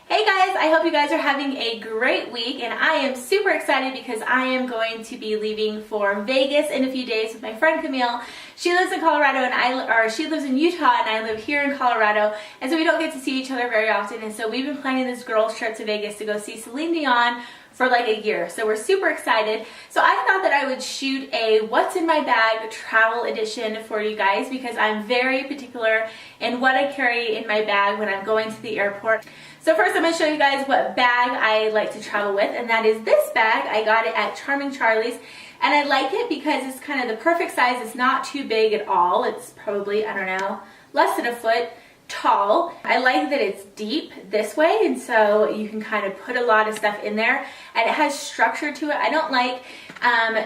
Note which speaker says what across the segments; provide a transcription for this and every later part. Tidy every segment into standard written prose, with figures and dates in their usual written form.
Speaker 1: Hey guys, I hope you guys are having a great week, and I am super excited because I am going to be leaving for Vegas in a few days with my friend Camille. She lives in Colorado and she lives in Utah and I live here in Colorado, and so we don't get to see each other very often, and so we've been planning this girls trip to Vegas to go see Celine Dion for like a year. So we're super excited. So I thought that I would shoot a what's in my bag travel edition for you guys because I'm very particular in what I carry in my bag when I'm going to the airport. So first I'm going to show you guys what bag I like to travel with, and that is this bag. I got it at Charming Charlie's, and I like it because it's kind of the perfect size. It's not too big at all. It's probably, I don't know, less than a foot tall. I like that it's deep this way, and so you can kind of put a lot of stuff in there, and it has structure to it. I don't like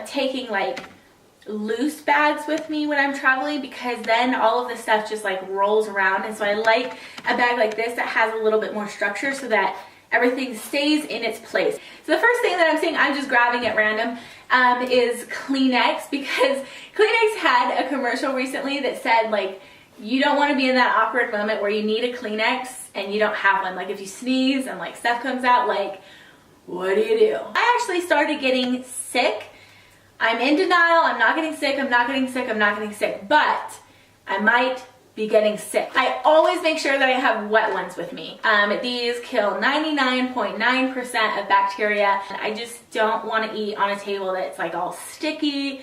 Speaker 1: taking like loose bags with me when I'm traveling because then all of the stuff just like rolls around, and so I like a bag like this that has a little bit more structure so that everything stays in its place. So the first thing that I'm saying I'm just grabbing at random is Kleenex, because Kleenex had a commercial recently that said like you don't want to be in that awkward moment where you need a Kleenex and you don't have one. Like if you sneeze and like stuff comes out, like what do you do? I actually started getting sick. I'm in denial. I'm not getting sick. I'm not getting sick. I'm not getting sick. But I might be getting sick. I always make sure that I have wet ones with me. These kill 99.9% of bacteria. I just don't want to eat on a table that's like all sticky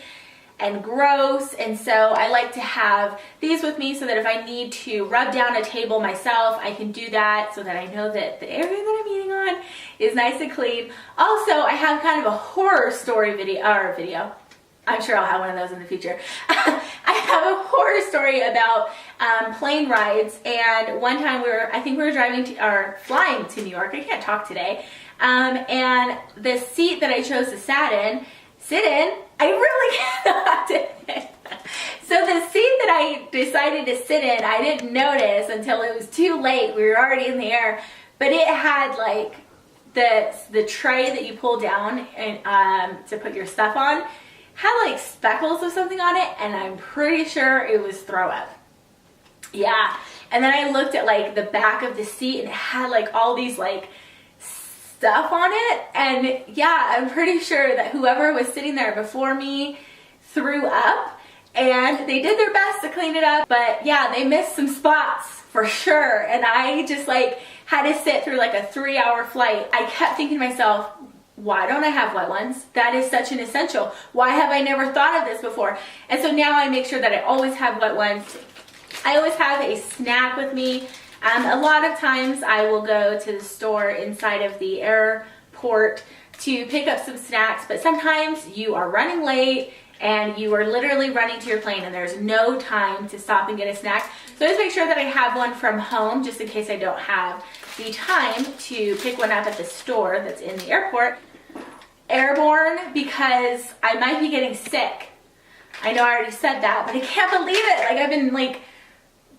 Speaker 1: and gross, and so I like to have these with me so that if I need to rub down a table myself, I can do that so that I know that the area that I'm eating on is nice and clean. Also, I have kind of a horror story video. I'm sure I'll have one of those in the future. I have a horror story about plane rides, and one time I think we were flying to New York. I can't talk today. And the seat that I chose to sit in, I really cannot do it. So the seat that I decided to sit in, I didn't notice until it was too late. We were already in the air, but it had like the tray that you pull down and to put your stuff on had like speckles of something on it, and I'm pretty sure it was throw up. Yeah, and then I looked at like the back of the seat and it had like all these like stuff on it, and yeah, I'm pretty sure that whoever was sitting there before me threw up, and they did their best to clean it up, but yeah, they missed some spots for sure, and I just like had to sit through like a 3-hour flight. I kept thinking to myself, why don't I have wet ones? That is such an essential. Why have I never thought of this before? And so now I make sure that I always have wet ones. I always have a snack with me. A lot of times I will go to the store inside of the airport to pick up some snacks, but sometimes you are running late and you are literally running to your plane and there's no time to stop and get a snack. So I just make sure that I have one from home just in case I don't have the time to pick one up at the store that's in the airport. Airborne, because I might be getting sick. I know I already said that, but I can't believe it. Like I've been like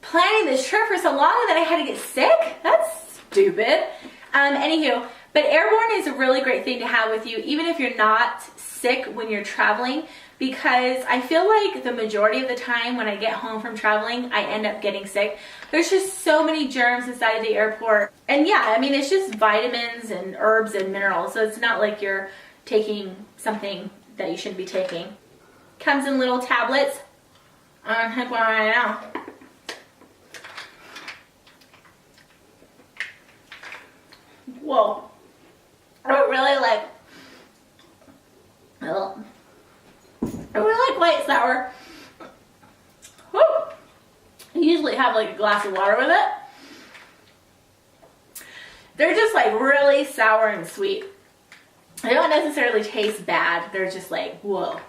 Speaker 1: planning this trip for so long that I had to get sick? That's stupid. Anywho, but airborne is a really great thing to have with you, even if you're not sick when you're traveling, because I feel like the majority of the time when I get home from traveling, I end up getting sick. There's just so many germs inside the airport. And yeah, I mean, it's just vitamins and herbs and minerals, so it's not like you're taking something that you shouldn't be taking. Comes in little tablets. I'm gonna take one right now. Whoa, I really like white sour. Woo. I usually have like a glass of water with it. They're just like really sour and sweet. They don't necessarily taste bad. They're just like, whoa.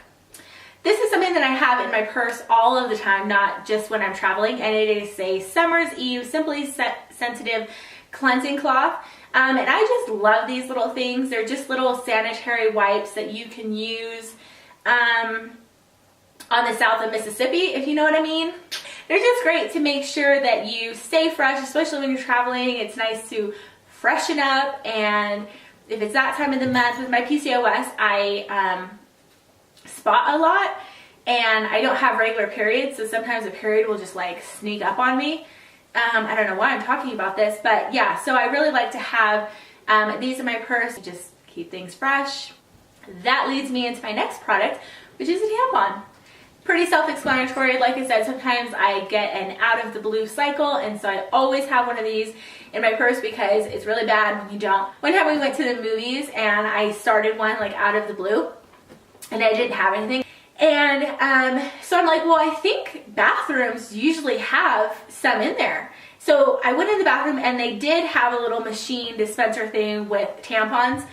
Speaker 1: This is something that I have in my purse all of the time, not just when I'm traveling, and it is a Summer's Eve Simply Sensitive Cleansing Cloth. And I just love these little things. They're just little sanitary wipes that you can use on the south of Mississippi, if you know what I mean. They're just great to make sure that you stay fresh, especially when you're traveling. It's nice to freshen up, and if it's that time of the month with my PCOS, I spot a lot, and I don't have regular periods, so sometimes a period will just like sneak up on me. I don't know why I'm talking about this, but yeah, so I really like to have these in my purse to just keep things fresh. That leads me into my next product, which is a tampon. Pretty self-explanatory. Like I said, sometimes I get an out of the blue cycle, and so I always have one of these in my purse because it's really bad when you don't. One time we went to the movies and I started one like out of the blue and I didn't have anything. And so I'm like, well, I think bathrooms usually have some in there. So I went in the bathroom and they did have a little machine dispenser thing with tampons.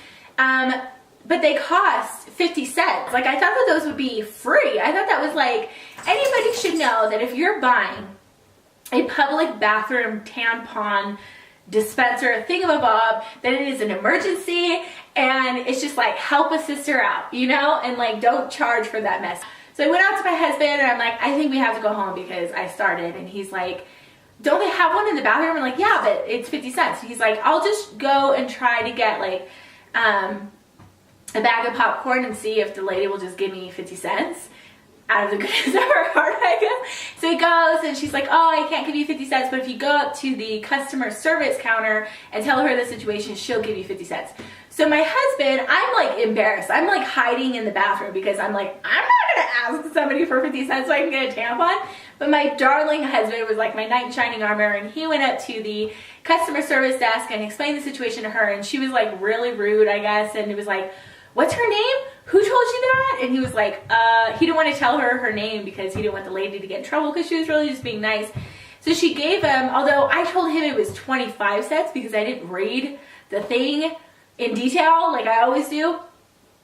Speaker 1: But they cost 50 cents. Like, I thought that those would be free. I thought that was like, anybody should know that if you're buying a public bathroom tampon dispenser thingamabob, that it is an emergency and it's just like, help a sister out, you know, and like, don't charge for that mess. So I went out to my husband and I'm like, I think we have to go home because I started. And he's like, don't they have one in the bathroom? I'm like, yeah, but it's 50 cents. He's like, I'll just go and try to get like, a bag of popcorn and see if the lady will just give me 50 cents out of the goodness of her heart, I guess. So he goes and she's like, oh, I can't give you 50 cents, but if you go up to the customer service counter and tell her the situation, she'll give you 50 cents. So my husband, I'm like embarrassed. I'm like hiding in the bathroom because I'm like, I'm not gonna ask somebody for 50 cents so I can get a tampon. But my darling husband was like my knight in shining armor, and he went up to the customer service desk and explained the situation to her, and she was like really rude, I guess, and it was like, what's her name? Who told you that? And he was like, he didn't want to tell her name because he didn't want the lady to get in trouble because she was really just being nice. So she gave him, although I told him it was 25 cents because I didn't read the thing in detail like I always do.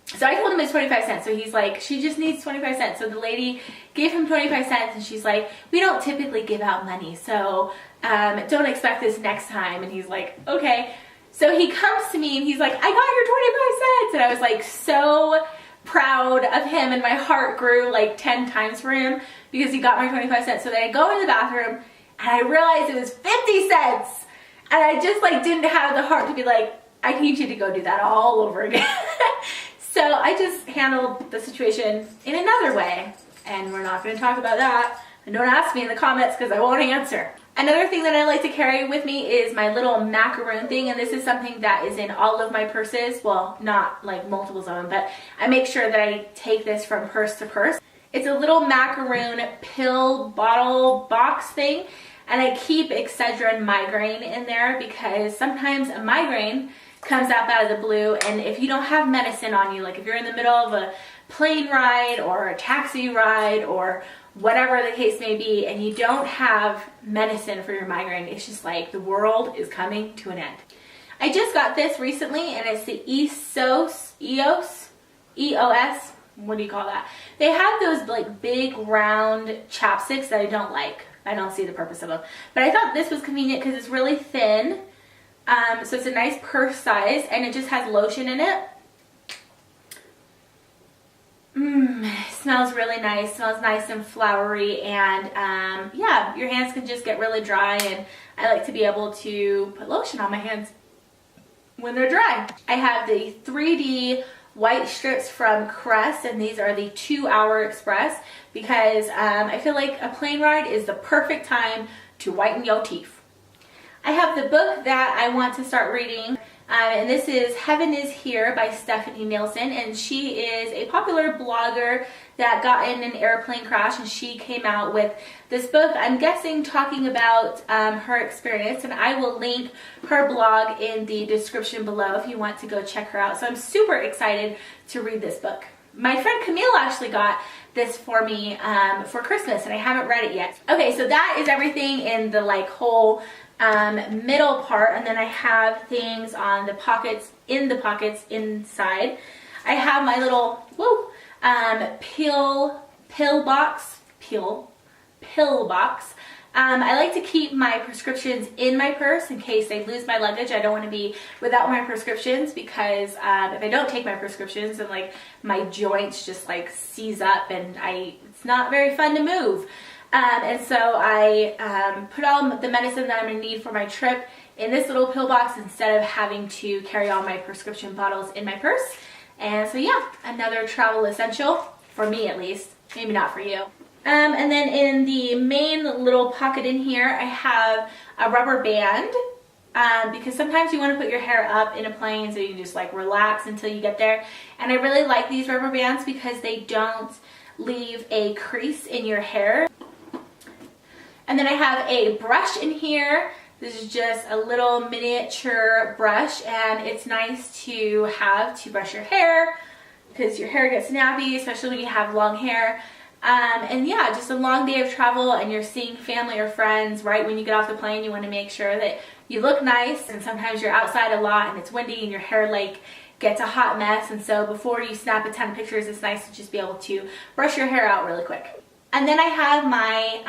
Speaker 1: So I told him it's 25 cents. So he's like, she just needs 25 cents. So the lady gave him 25 cents and she's like, we don't typically give out money. So don't expect this next time. And he's like, okay. So he comes to me and he's like, I got your 25 cents. And I was like so proud of him, and my heart grew like 10 times for him because he got my 25 cents. So then I go into the bathroom and I realized it was 50 cents. And I just like didn't have the heart to be like, I need you to go do that all over again. So I just handled the situation in another way. And we're not going to talk about that. And don't ask me in the comments because I won't answer. Another thing that I like to carry with me is my little macaroon thing, and this is something that is in all of my purses. Well, not like multiples of them, but I make sure that I take this from purse to purse. It's a little macaroon pill bottle box thing, and I keep Excedrin migraine in there because sometimes a migraine comes up out of the blue, and if you don't have medicine on you, like if you're in the middle of a plane ride or a taxi ride or whatever the case may be, and you don't have medicine for your migraine, it's just like the world is coming to an end. I just got this recently, and it's the EOS, what do you call that? They have those like big round chapsticks that I don't like. I don't see the purpose of them. But I thought this was convenient because it's really thin. So it's a nice purse size, and it just has lotion in it. It smells really nice. It smells nice and flowery, and yeah, your hands can just get really dry, and I like to be able to put lotion on my hands when they're dry. I have the 3D white strips from Crest, and these are the 2-hour express because I feel like a plane ride is the perfect time to whiten your teeth. I have the book that I want to start reading, and this is Heaven is Here by Stephanie Nielsen, and she is a popular blogger that got in an airplane crash, and she came out with this book, I'm guessing talking about her experience, and I will link her blog in the description below if you want to go check her out. So I'm super excited to read this book. My friend Camille actually got this for me for Christmas, and I haven't read it yet. Okay, so that is everything in the like whole middle part, and then I have things on the pockets, in the pockets inside. I have my little pill box. I like to keep my prescriptions in my purse in case I lose my luggage. I don't want to be without my prescriptions because if I don't take my prescriptions, then like my joints just like seize up, and it's not very fun to move. And so I put all the medicine that I'm going to need for my trip in this little pill box instead of having to carry all my prescription bottles in my purse. And so yeah, another travel essential, for me at least, maybe not for you. And then in the main little pocket in here, I have a rubber band. Because sometimes you want to put your hair up in a plane so you can just like relax until you get there. And I really like these rubber bands because they don't leave a crease in your hair. And then I have a brush in here. This is just a little miniature brush, and it's nice to have to brush your hair because your hair gets nappy, especially when you have long hair. And yeah, just a long day of travel and you're seeing family or friends right when you get off the plane. You want to make sure that you look nice, and sometimes you're outside a lot and it's windy and your hair like gets a hot mess, and so before you snap a ton of pictures, it's nice to just be able to brush your hair out really quick. And then I have my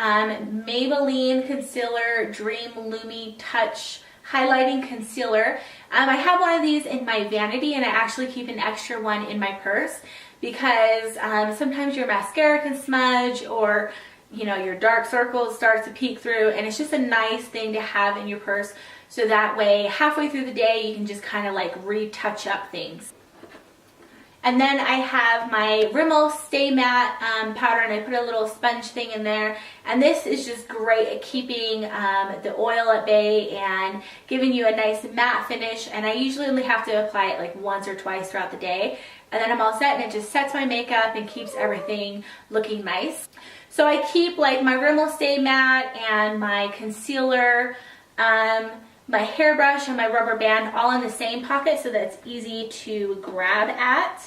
Speaker 1: Maybelline Concealer Dream Lumi Touch Highlighting Concealer. I have one of these in my vanity, and I actually keep an extra one in my purse because sometimes your mascara can smudge, or you know, your dark circles start to peek through, and it's just a nice thing to have in your purse, so that way halfway through the day you can just kind of like retouch up things. And then I have my Rimmel Stay Matte powder, and I put a little sponge thing in there. And this is just great at keeping the oil at bay and giving you a nice matte finish. And I usually only have to apply it like once or twice throughout the day. And then I'm all set, and it just sets my makeup and keeps everything looking nice. So I keep like my Rimmel Stay Matte and my concealer, my hairbrush and my rubber band all in the same pocket so that it's easy to grab at.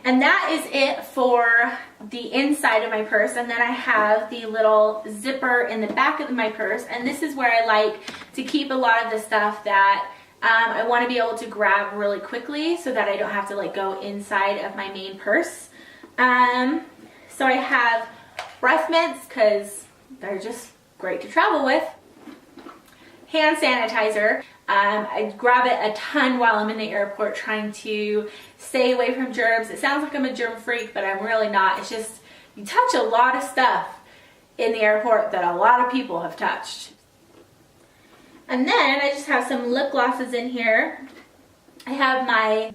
Speaker 1: And that is it for the inside of my purse. And then I have the little zipper in the back of my purse, and this is where I like to keep a lot of the stuff that I want to be able to grab really quickly so that I don't have to like go inside of my main purse. So I have breath mints because they're just great to travel with. Hand sanitizer. I grab it a ton while I'm in the airport trying to stay away from germs. It sounds like I'm a germ freak, but I'm really not. It's just, you touch a lot of stuff in the airport that a lot of people have touched. And then I just have some lip glosses in here. I have my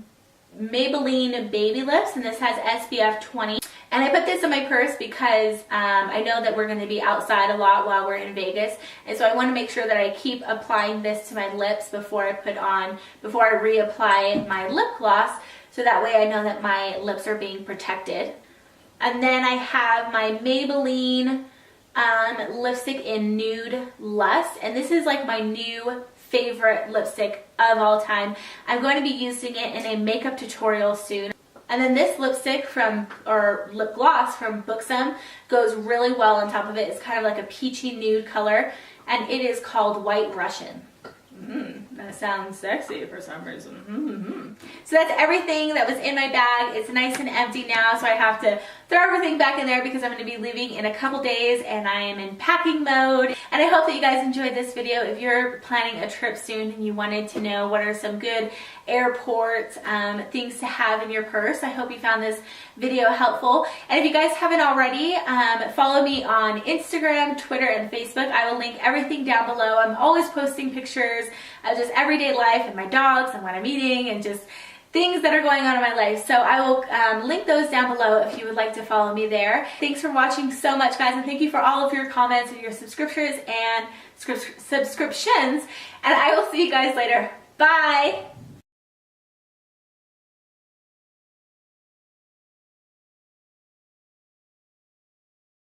Speaker 1: Maybelline Baby Lips, and this has SPF 20. And I put this in my purse because I know that we're going to be outside a lot while we're in Vegas. And so I want to make sure that I keep applying this to my lips before I reapply my lip gloss. So that way I know that my lips are being protected. And then I have my Maybelline lipstick in Nude Lust. And this is like my new favorite lipstick of all time. I'm going to be using it in a makeup tutorial soon. And then this lipstick lip gloss from Buxom goes really well on top of it. It's kind of like a peachy nude color, and it is called White Russian. That sounds sexy for some reason. So that's everything that was in my bag. It's nice and empty now, so I have to throw everything back in there because I'm going to be leaving in a couple days and I am in packing mode. And I hope that you guys enjoyed this video. If you're planning a trip soon and you wanted to know what are some good airport things to have in your purse, I hope you found this video helpful. And if you guys haven't already, follow me on Instagram, Twitter, and Facebook. I will link everything down below. I'm always posting pictures of just everyday life and my dogs and what I'm eating and just things that are going on in my life. So I will link those down below if you would like to follow me there. Thanks for watching so much, guys, and thank you for all of your comments and your subscriptions. And I will see you guys later. Bye!